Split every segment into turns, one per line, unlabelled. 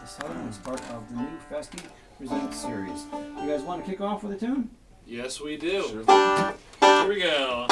the Southern as part of the new Festy Presents Series. You guys want to kick off with a tune?
Yes, we do.
Sure.
Here we go.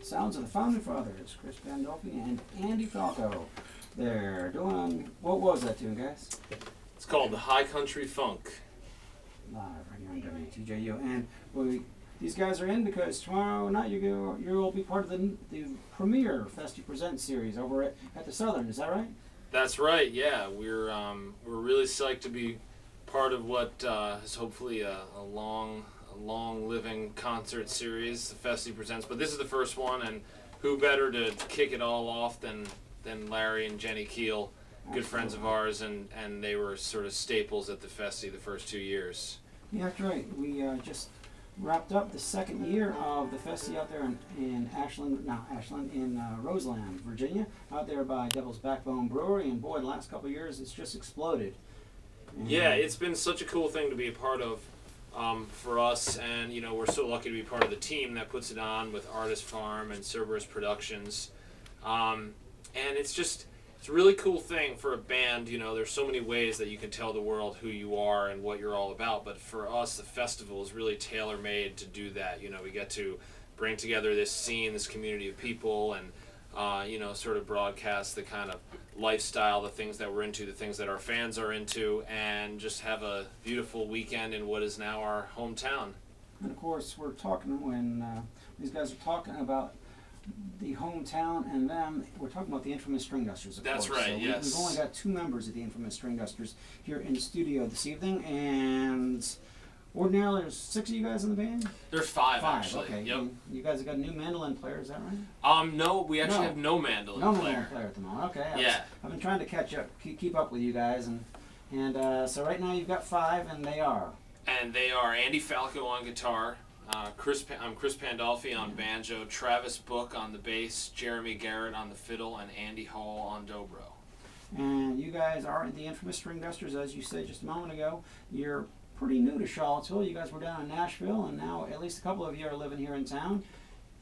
Sounds of the Founding Fathers, Chris Pandolfi and Andy Falco. They're doing, what was that tune, guys?
It's called the High Country Funk.
Live right here on WTJU. And these guys are in because tomorrow night you'll be part of the premiere Festy Presents Series over at the Southern. Is that right?
That's right. Yeah, we're really psyched to be part of what is hopefully a long living concert series, the Festy Presents. But this is the first one, and who better to kick it all off than Larry and Jenny Keel, good friends of ours, and they were sort of staples at the Festy the first 2 years.
Yeah, that's right. We just wrapped up the second year of the Festy out there in Roseland, Virginia, out there by Devil's Backbone Brewery, and boy, the last couple of years it's just exploded. And
yeah, it's been such a cool thing to be a part of for us, and we're so lucky to be part of the team that puts it on with Artist Farm and Cerberus Productions, and it's a really cool thing for a band. There's so many ways that you can tell the world who you are and what you're all about, but for us the festival is really tailor-made to do that. We get to bring together this scene, this community of people, and sort of broadcast the kind of lifestyle, the things that we're into, the things that our fans are into, and just have a beautiful weekend in what is now our hometown.
And of course, we're talking when these guys are talking about the hometown and them. We're talking about the Infamous Stringdusters, of
That's
course.
right,
So
yes.
We've only got 2 members of the Infamous Stringdusters here in the studio this evening, and ordinarily there's 6 of you guys in the band?
There's 5 actually.
Okay.
Yep.
And you guys have got a new mandolin player, is that right?
No, we actually have no mandolin
No
player.
mandolin player at the moment. Okay.
Yeah.
I've been trying to catch up, keep up with you guys, and so right now you've got 5, and they are.
And they are Andy Falco on guitar, I'm Chris Pandolfi on banjo, Travis Book on the bass, Jeremy Garrett on the fiddle, and Andy Hall on dobro.
And you guys are the Infamous Stringdusters, as you said just a moment ago. You're pretty new to Charlottesville. You guys were down in Nashville, and now at least a couple of you are living here in town.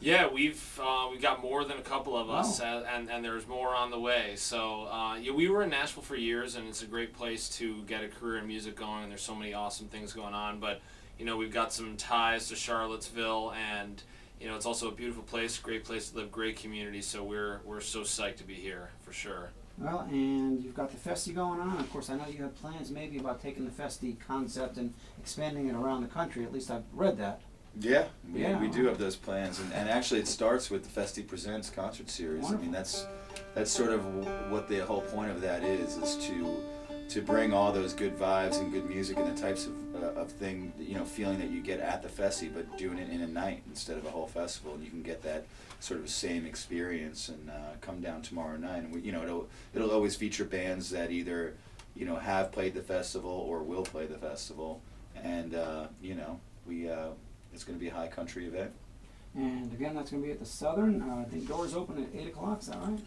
Yeah, we've got more than a couple of us, and there's more on the way. So we were in Nashville for years, and it's a great place to get a career in music going. And there's so many awesome things going on. But we've got some ties to Charlottesville, and it's also a beautiful place, great place to live, great community. So we're so psyched to be here for sure.
Well, and you've got the Festy going on. Of course, I know you have plans maybe about taking the Festy concept and expanding it around the country. At least I've read that.
Yeah, we do have those plans, and actually it starts with the Festy Presents Concert Series.
Wonderful.
I mean, that's sort of what the whole point of that is to bring all those good vibes and good music and the types of thing, feeling that you get at the Festy, but doing it in a night instead of a whole festival, and you can get that sort of same experience and come down tomorrow night. And it'll always feature bands that either have played the festival or will play the festival, and it's going to be a high country event.
And again, that's going to be at the Southern. I think doors open at 8 o'clock. Is that right?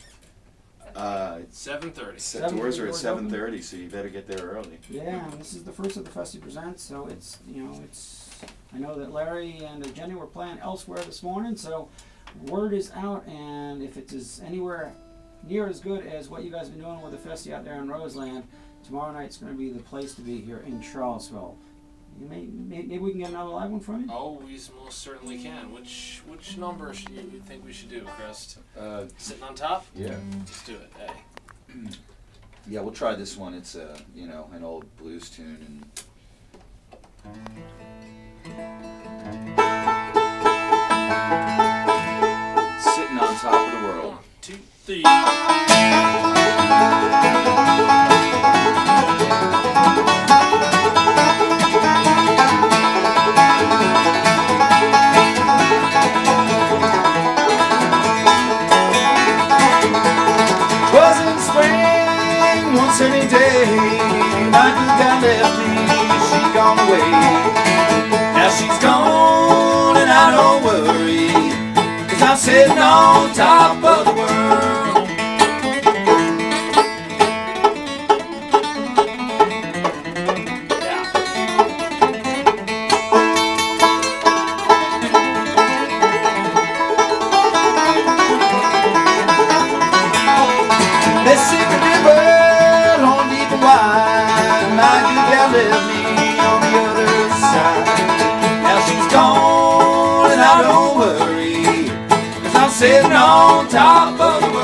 7:30.
Doors are at 7:30, so you better get there early.
Yeah, and this is the first of the Festy Presents, so it's I know that Larry and Jenny were playing elsewhere this morning, so word is out, and if it is anywhere near as good as what you guys have been doing with the Festy out there in Roseland, tomorrow night's going to be the place to be here in Charlottesville. Maybe we can get another live one from you?
Oh, we most certainly can. Which number you think we should do, Chris? Sitting on top?
Yeah.
Let's do it. Hey.
Yeah, we'll try this one. It's an old blues tune, Sitting on Top of the World.
1, 2, 3.
Wasn't spring one sunny day, my good guy left me, she gone away. Now she's gone and I don't worry, 'cause I'm sitting on top of the world. Mississippi River, long, deep and wide, my good gal left me on the other side. Now she's gone and I don't worry, 'cause I'm sitting on top of the world.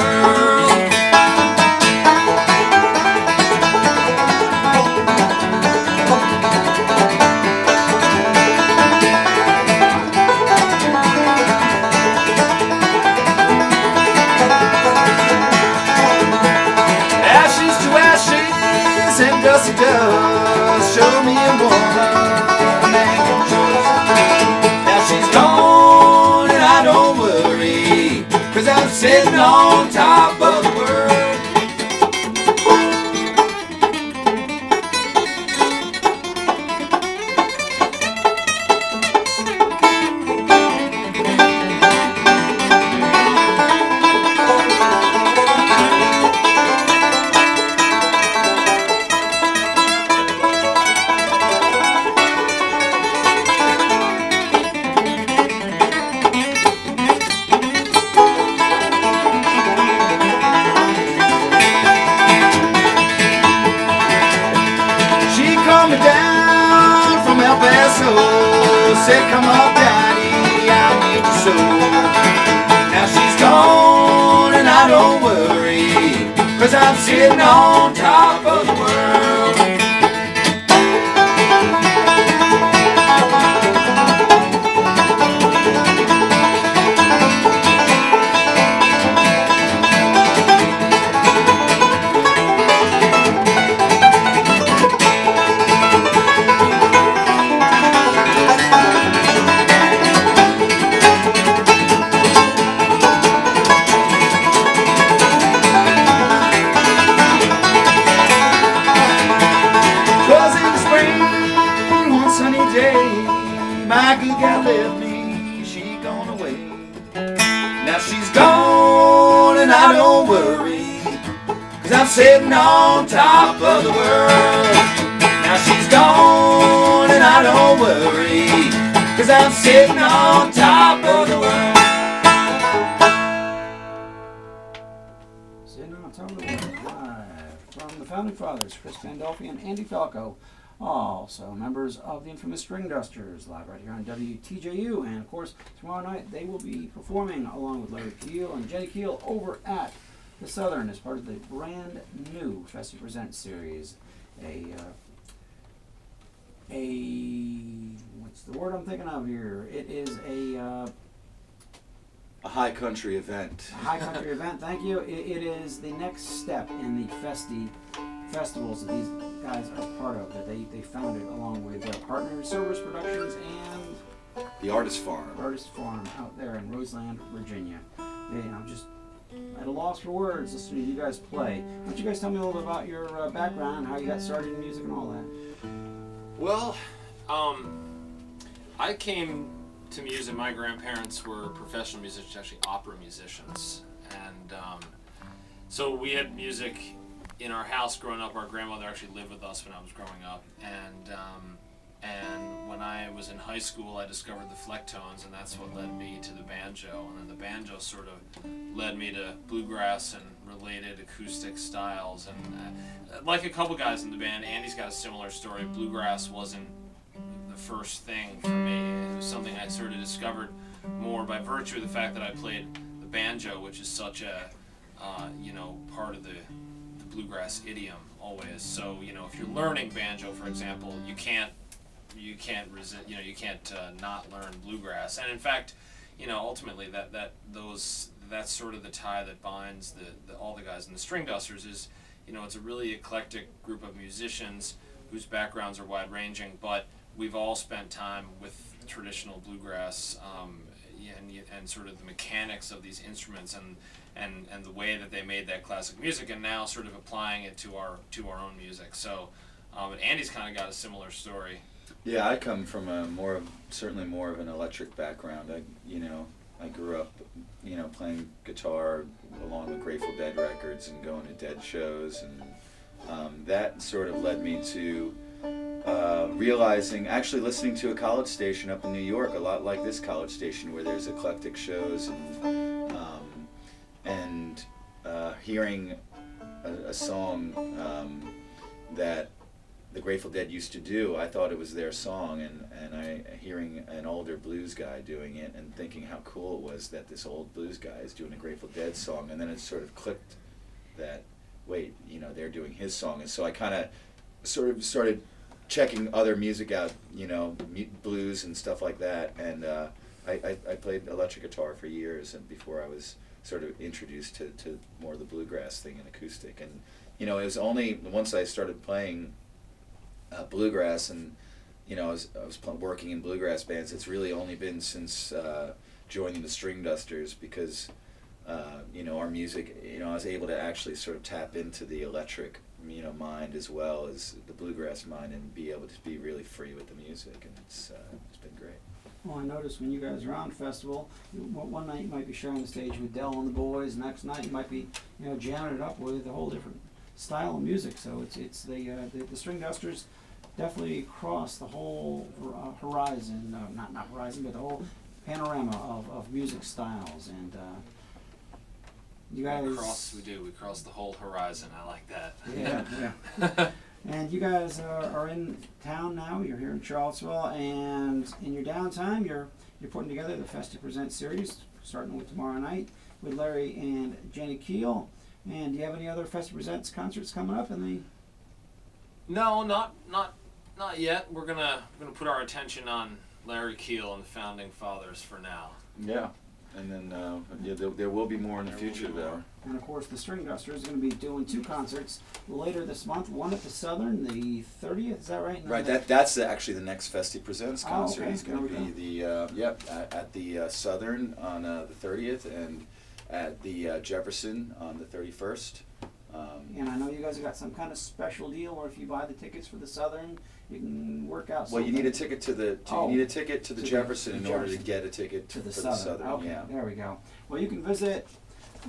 Ashes to ashes and dust to dust, show me a woman a man can trust. Now she's gone and I don't worry, 'cause I'm sitting on top of the world. She called me down from El Paso, said come up daddy, I need you so. Now she's gone and I don't worry, 'cause I'm sitting on top of the world. I'm sitting on top of the world. Now she's gone and I don't worry, 'cause I'm sitting on top of the world.
Sitting on top of the world, live from the Founding Fathers, Chris Pandolfi and Andy Falco, also members of the Infamous Stringdusters, live right here on WTJU. And of course, tomorrow night they will be performing along with Larry Keel and Jenny Keel over at the Southern as part of the brand new Festy Presents Series. What's the word I'm thinking of here? It is a
high country event.
high country event. Thank you. It is the next step in the Festy festivals that these guys are part of, that they founded along with their partners, Cerberus Productions and
The Artist Farm.
Artist Farm out there in Roseland, Virginia. I'm just at a loss for words listening to you guys play. Why don't you guys tell me a little bit about your background, how you got started in music and all that?
Well, I came to music. My grandparents were professional musicians, actually opera musicians, and so we had music in our house growing up. Our grandmother actually lived with us when I was growing up, and when I was in high school, I discovered the flecktones, and that's what led me to the banjo. And then the banjo sort of led me to bluegrass and related acoustic styles. And like a couple guys in the band, Andy's got a similar story. Bluegrass wasn't the first thing for me. It was something I sort of discovered more by virtue of the fact that I played the banjo, which is such a part of the bluegrass idiom always. So if you're learning banjo, for example, you can't resist. You can't not learn bluegrass. And in fact, ultimately that's sort of the tie that binds all the guys in the Stringdusters. Is it's a really eclectic group of musicians whose backgrounds are wide ranging, but we've all spent time with traditional bluegrass and sort of the mechanics of these instruments and the way that they made that classic music, and now sort of applying it to our own music. So, Andy's kind of got a similar story.
Yeah, I come from certainly more of an electric background. I grew up, playing guitar along with Grateful Dead records and going to Dead shows, and that sort of led me to realizing, actually listening to a college station up in New York, a lot like this college station, where there's eclectic shows, and hearing a song that the Grateful Dead used to do. I thought it was their song, and I hearing an older blues guy doing it and thinking how cool it was that this old blues guy is doing a Grateful Dead song, and then it sort of clicked that, wait, they're doing his song. And so I kind of sort of started checking other music out, blues and stuff like that, and I played electric guitar for years, and before I was sort of introduced to more of the bluegrass thing and acoustic. And it was only once I started playing bluegrass, and I was working in bluegrass bands. It's really only been since joining the Stringdusters, because our music, I was able to actually sort of tap into the electric mind as well as the bluegrass mind, and be able to be really free with the music, and it's been great.
Well, I noticed when you guys are on festival, one night you might be sharing the stage with Dell and the boys. Next night you might be, jamming it up with a whole different style of music. So it's the Stringdusters definitely cross the whole horizon, not horizon, but the whole panorama of music styles. And you guys,
we cross the whole horizon. I like that.
Yeah. And you guys are in town now. You're here in Charlottesville, and in your downtime, you're putting together the Festy Presents Series, starting with tomorrow night with Larry and Jenny Keel. And do you have any other Festy Presents concerts coming up?
No, not yet. We're gonna put our attention on Larry Keel and the Founding Fathers for now.
Yeah. And then there will be more in the future, though.
And of course, the Stringdusters are going to be doing 2 concerts later this month. One at the Southern, the 30th. Is that right?
Right. That's actually the next Festy Presents concert.
Oh, okay.
It's going to be at the Southern on the 30th, and at the Jefferson on the 31st.
And I know you guys have got some kind of special deal where if you buy the tickets for the Southern, you can work out something.
Well, you need a ticket to the Jefferson in order to get a ticket
to the
for
Southern.
the Southern.
Okay,
Yeah.
there we go. Well, you can visit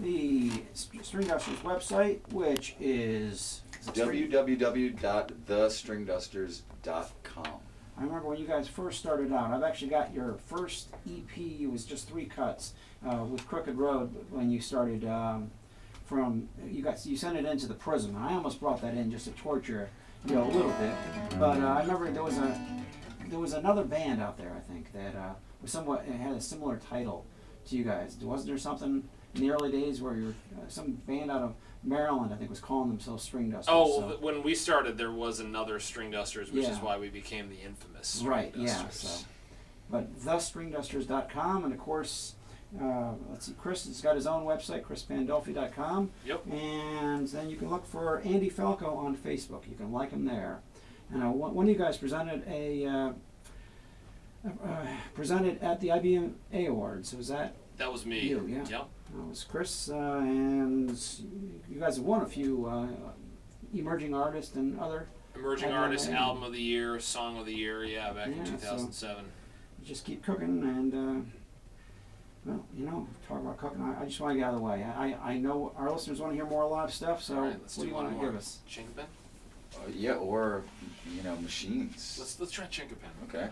the Stringdusters website, which is
www.thestringdusters.com.
I remember when you guys first started out. I've actually got your first EP. It was just 3 cuts with Crooked Road when you started. You sent it into the Prism. I almost brought that in just to torture you a little bit. But I remember there was another band out there, I think, that was somewhat it had a similar title to you guys. Wasn't there something in the early days where you're some band out of Maryland, I think, was calling themselves Stringdusters?
Oh,
so.
When we started, there was another Stringdusters, which is
Yeah.
why we became the Infamous
Right,
Stringdusters.
yeah. So. But thestringdusters.com, and of course, let's see, Chris has got his own website, chrispandolfi.com.
Yep.
And then you can look for Andy Falco on Facebook. You can like him there. And one of you guys presented presented at the IBMA Awards. Was that
That was me.
you? Yeah.
Yep.
It was Chris, and you guys have won a few emerging artists and other.
Emerging Artist, Album of the Year, Song of the Year, back in 2007.
Just keep cooking, and well, talk about cooking. I just want to get out of the way. I know our listeners want to hear more live stuff, so
All right, let's
what do
do
you
one
want to
more.
give us?
Chinkapen?
Yeah, or machines.
Let's try Chinkapen.
Okay.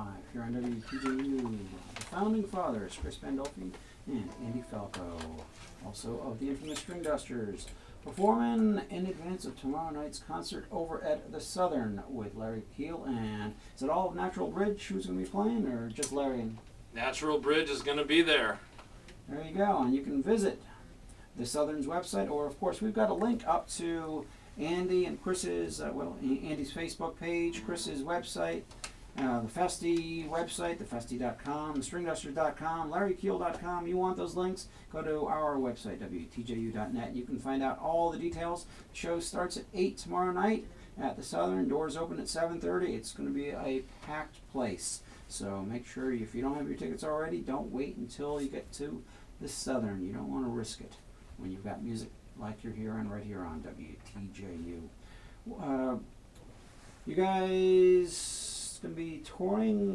live here on WTJU. The founding fathers, Chris Pandolfi and Andy Falco, also of the Infamous Stringdusters, performing in advance of tomorrow night's concert over at the Southern with Larry Keel. And is it all of Natural Bridge who's going to be playing, or just Larry?
Natural Bridge is going to be there.
There you go, and you can visit the Southern's website, or of course we've got a link up to Andy and Chris's, Andy's Facebook page, Chris's website, the Festy website, thefesty.com, thestringdusters.com, larrykeel.com. You want those links? Go to our website, WTJU.net. You can find out all the details. The show starts at 8 tomorrow night at the Southern. Doors open at 7:30. It's going to be a packed place. So make sure, if you don't have your tickets already, don't wait until you get to the Southern. You don't want to risk it when you've got music like you're hearing right here on WTJU. You guys going to be touring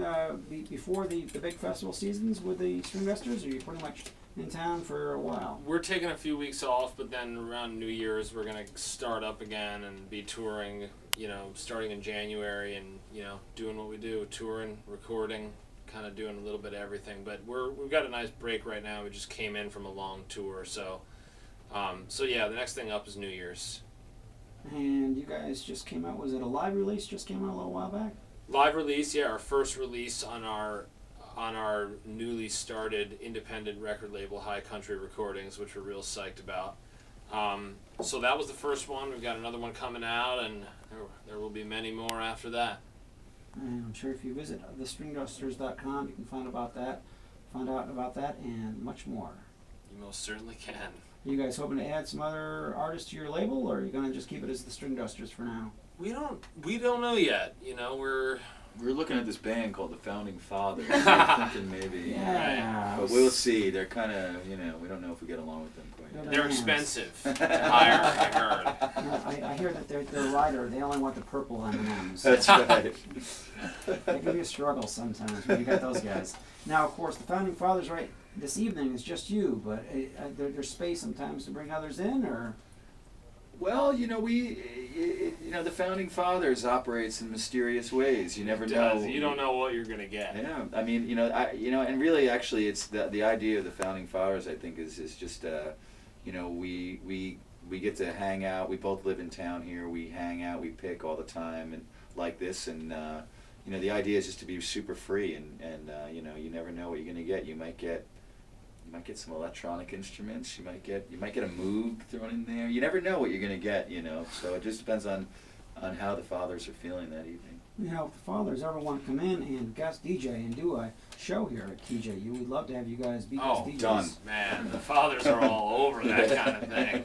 before the big festival seasons with the Stringdusters, or are you pretty much in town for a while?
We're taking a few weeks off, but then around New Year's we're going to start up again and be touring, starting in January and, doing what we do, touring, recording, kind of doing a little bit of everything. But we've got a nice break right now. We just came in from a long tour, so yeah, the next thing up is New Year's.
And you guys just came out, was it a live release just came out a little while back?
Live release, yeah, our first release on our newly started independent record label, High Country Recordings, which we're real psyched about. So that was the first one. We've got another one coming out, and there will be many more after that.
And I'm sure if you visit thestringdusters.com, you can find out about that and much more.
You most certainly can.
Are you guys hoping to add some other artists to your label, or are you going to just keep it as the Stringdusters for now?
We don't know yet.
We're looking at this band called the Founding Fathers. We're thinking maybe,
yeah,
but we'll see. They're kind of, we don't know if we get along with them quite yet.
They're expensive to hire, I heard.
I hear that they're lighter. They only want the purple M&Ms.
That's right.
They can be a struggle sometimes when you got those guys. Now, of course, the Founding Fathers, right, this evening is just you, but there's space sometimes to bring others in, or?
Well, the Founding Fathers operates in mysterious ways. You never know.
You don't know what you're gonna get.
Yeah, I mean, and really, actually, it's the idea of the Founding Fathers. I think is just, we get to hang out. We both live in town here. We hang out. We pick all the time and like this, and the idea is just to be super free, and you never know what you're gonna get. You might get some electronic instruments. You might get a Moog thrown in there. You never know what you're gonna get, So it just depends on how the fathers are feeling that evening.
If the fathers ever want to come in and guest DJ and do a show here at TJU, we'd love to have you guys be guest DJs.
Done.
Man, the fathers are all over that kind of thing.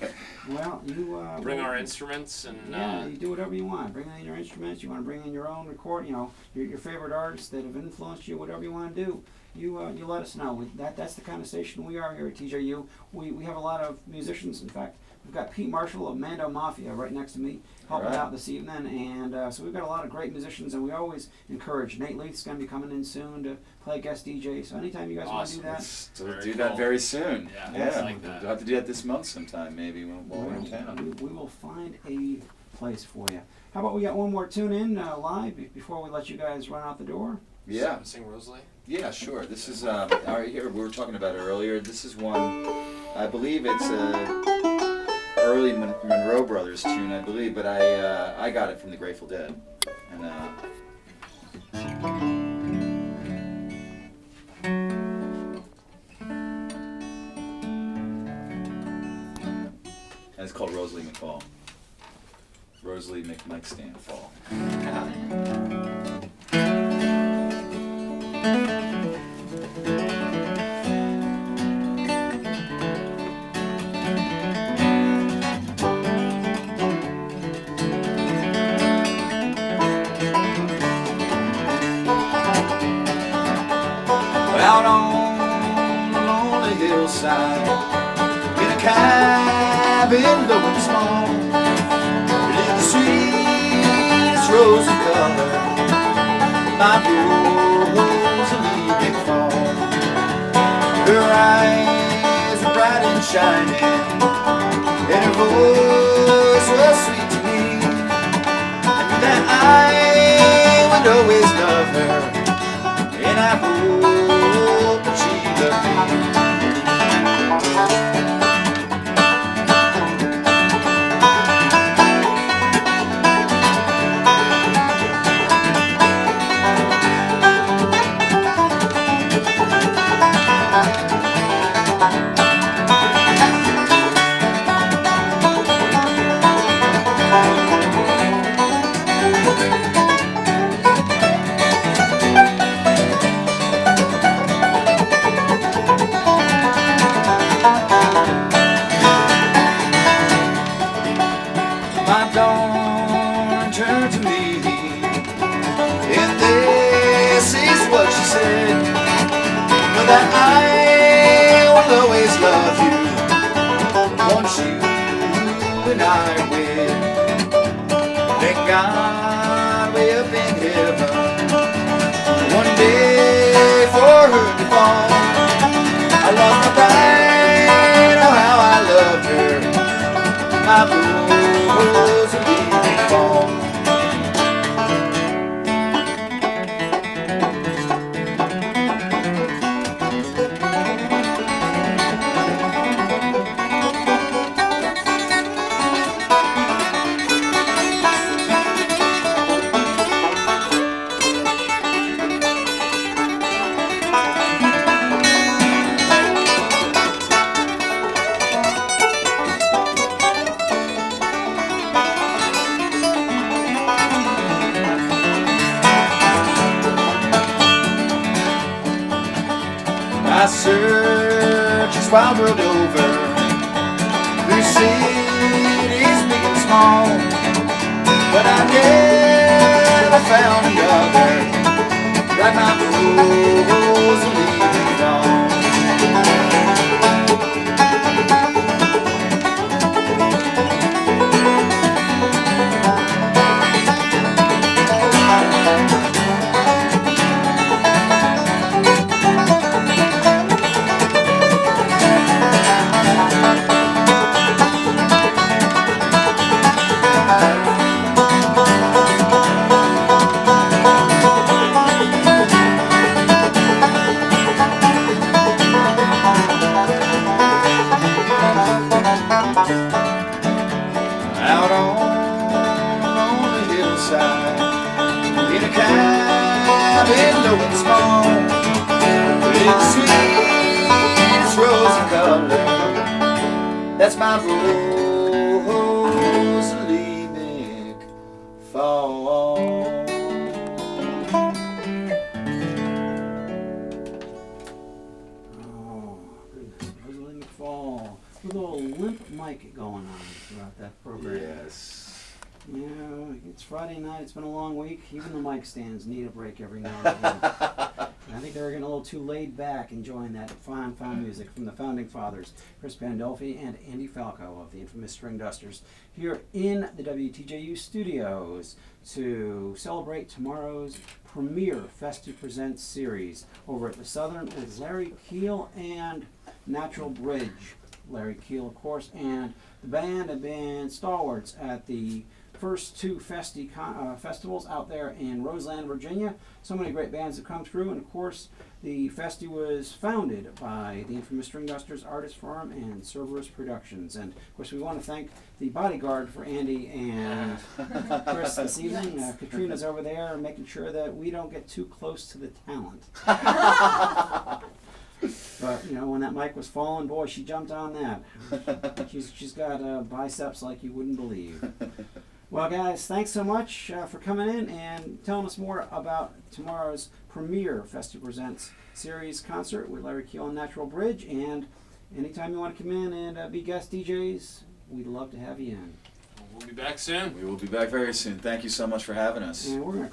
Well, you
bring our instruments and
you do whatever you want. Bring in your instruments. You want to bring in your own record. Your favorite artists that have influenced you. Whatever you want to do. You let us know. That's the kind of station we are here at TJU. We have a lot of musicians. In fact, we've got Pete Marshall of Mando Mafia right next to me helping out this evening, and so we've got a lot of great musicians, and we always encourage. Nate Leith's going to be coming in soon to play guest DJ, so anytime you guys want to do that.
So we'll do that very soon.
Yeah, like that.
We'll have to do that this month sometime, maybe, while we're in town.
We will find a place for you. How about we got one more tune in live before we let you guys run out the door?
Yeah.
Sing Rosalie?
Yeah, sure. This is, here, we were talking about it earlier. This is one, I believe it's a early Monroe Brothers tune, I believe, but I got it from the Grateful Dead. And it's called Rosalie McFall. Rosalie McMike Stand Fall. Out on the lonely hillside, in a cabin low and small, in the sweetest rosy color, my poor Rosalie McFall. Her eyes were bright and shining, and her voice was sweet to me. I knew that I would always love her that I will always love you. Once you and I win, thank God way up in heaven. One day for her to fall, I lost my pride, oh how I loved her. My rose and leave me fall. I search this wild world over, through cities big and small, but I never found another like my rose and leave me alone. Out on the hillside, in a cabin low and small, with the sweetest rose of color, that's my Rosalemic fall.
Oh, goodness. Rosalind McFall. With a little limp mic going on throughout that program.
Yes.
You know, it's Friday night. It's been a long week. Even the mic stands need a break every now and again. And I think they were getting a little too laid back, enjoying that fine music from the founding fathers, Chris Pandolfi and Andy Falco of the Infamous Stringdusters, here in the WTJU studios to celebrate tomorrow's premiere Festy Presents Series over at the Southern with Larry Keel and Natural Bridge. Larry Keel, of course, and the band have been stalwarts at the first two festivals out there in Roseland, Virginia. So many great bands have come through, and of course, the Festy was founded by the Infamous Stringdusters artist firm and Cerberus Productions. And of course, we want to thank the bodyguard for Andy and Chris this evening. Katrina's over there making sure that we don't get too close to the talent. But, you know, when that mic was falling, boy, she jumped on that. She's got biceps like you wouldn't believe. Well, guys, thanks so much for coming in and telling us more about tomorrow's premiere Festy Presents Series Concert with Larry Keel and Natural Bridge. And anytime you want to come in and be guest DJs, we'd love to have you in.
We'll be back soon.
We will be back very soon. Thank you so much for having us.
And we're going to